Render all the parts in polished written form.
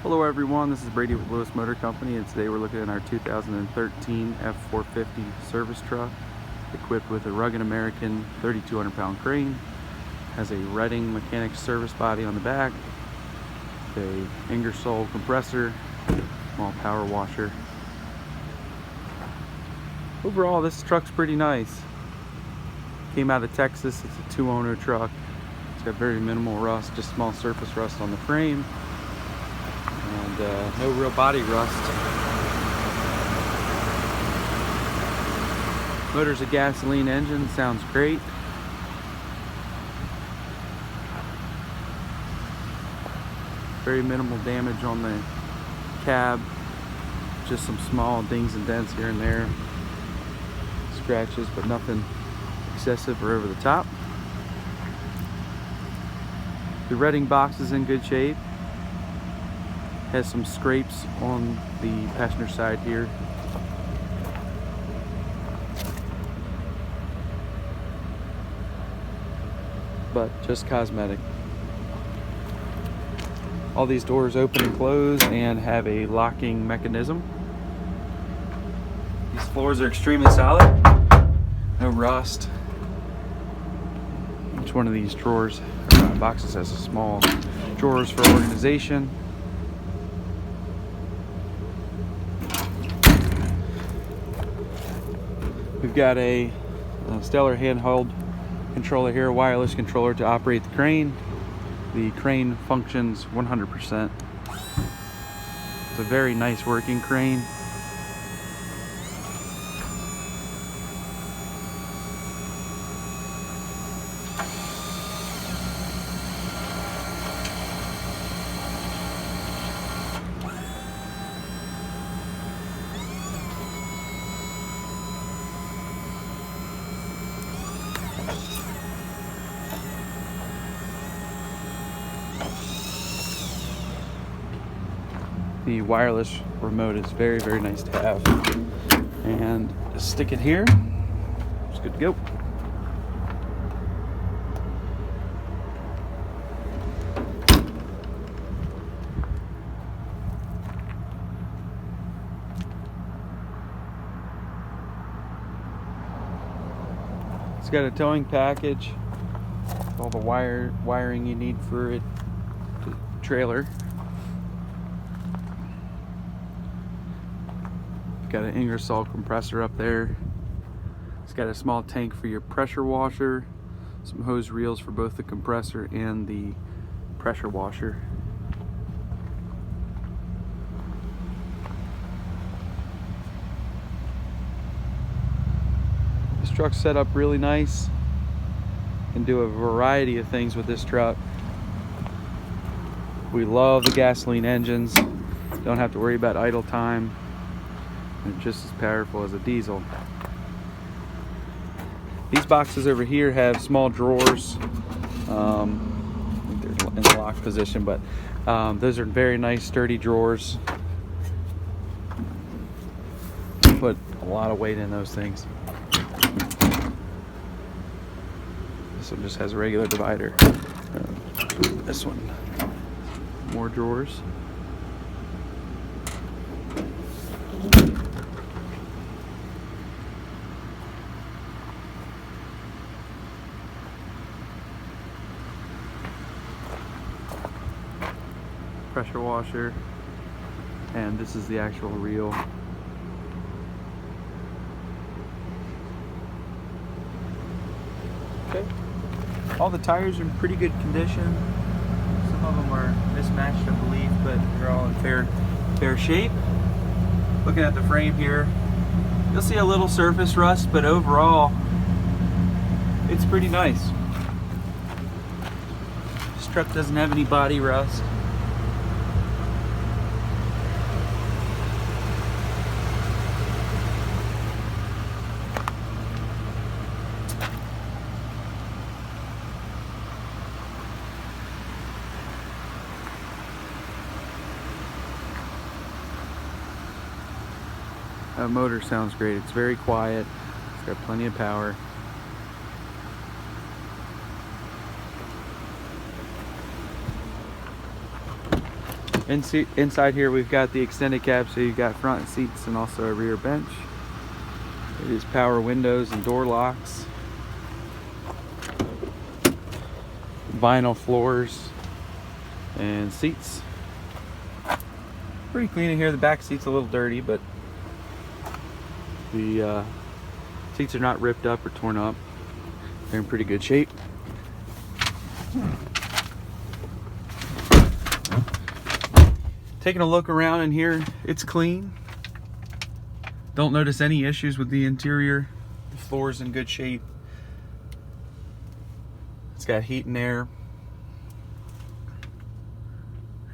Hello everyone, this is Brady with Lewis Motor Company, and today we're looking at our 2013 F-450 service truck equipped with a rugged American 3,200 pound crane. Has a Redding mechanics service body on the back, a Ingersoll compressor, small power washer. Overall, this truck's pretty nice. Came out of Texas. It's a 2-owner truck. It's got very minimal rust, just small surface rust on the frame. And no real body rust. Motor's a gasoline engine, sounds great. Very minimal damage on the cab. Just some small dings and dents here and there. Scratches, but nothing excessive or over the top. The Redding box is in good shape. Has some scrapes on the passenger side here. But just cosmetic. All these doors open and close and have a locking mechanism. These floors are extremely solid. No rust. Each one of these drawers or boxes has a small drawers for organization. We've got a Stellar handheld controller here, wireless controller to operate the crane. The crane functions 100%. It's a very nice working crane. The wireless remote is very, very nice to have. And just stick it here. It's good to go. It's got a towing package, all the wiring you need for it, the trailer. Got an Ingersoll compressor up there. It's got a small tank for your pressure washer, some hose reels for both the compressor and the pressure washer. This truck's set up really nice. Can do a variety of things with this truck. We love the gasoline engines. Don't have to worry about idle time. They're just as powerful as a diesel. These boxes over here have small drawers. I think they're in the lock position, but those are very nice, sturdy drawers. Put a lot of weight in those things. This one just has a regular divider. This one, more drawers. Pressure washer, and this is the actual reel. Okay, all the tires are in pretty good condition. Some of them are mismatched, I believe, but they're all in fair shape. Looking at the frame here, you'll see a little surface rust, but overall it's pretty nice. This truck doesn't have any body rust. Motor sounds great. It's very quiet. It's got plenty of power. Inside here we've got the extended cab, so you've got front seats and also a rear bench. It is power windows and door locks. Vinyl floors and seats. Pretty clean in here. The back seat's a little dirty, but the seats are not ripped up or torn up. They're in pretty good shape. Taking a look around in here, it's clean. Don't notice any issues with the interior. The floor's in good shape. It's got heat and air.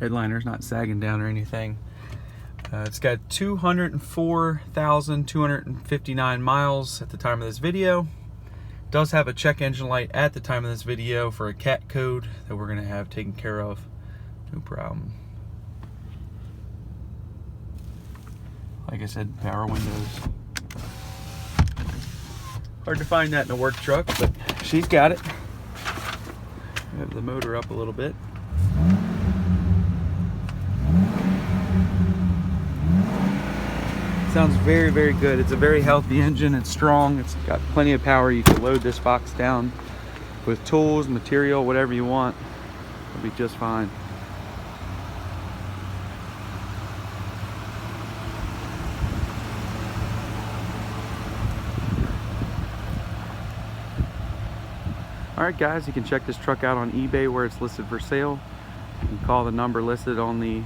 Headliner's not sagging down or anything. It's got 204,259 miles at the time of this video. It does have a check engine light at the time of this video for a CAT code that we're gonna have taken care of. No problem. Like I said, power windows. Hard to find that in a work truck, but she's got it. Have the motor up a little bit. Sounds very, very good. It's a very healthy engine. It's strong. It's got plenty of power. You can load this box down with tools, material, whatever you want. It'll be just fine. Alright guys, you can check this truck out on eBay where it's listed for sale. You can call the number listed on the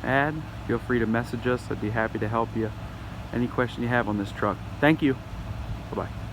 ad. Feel free to message us. I'd be happy to help you. Any question you have on this truck. Thank you. Bye-bye.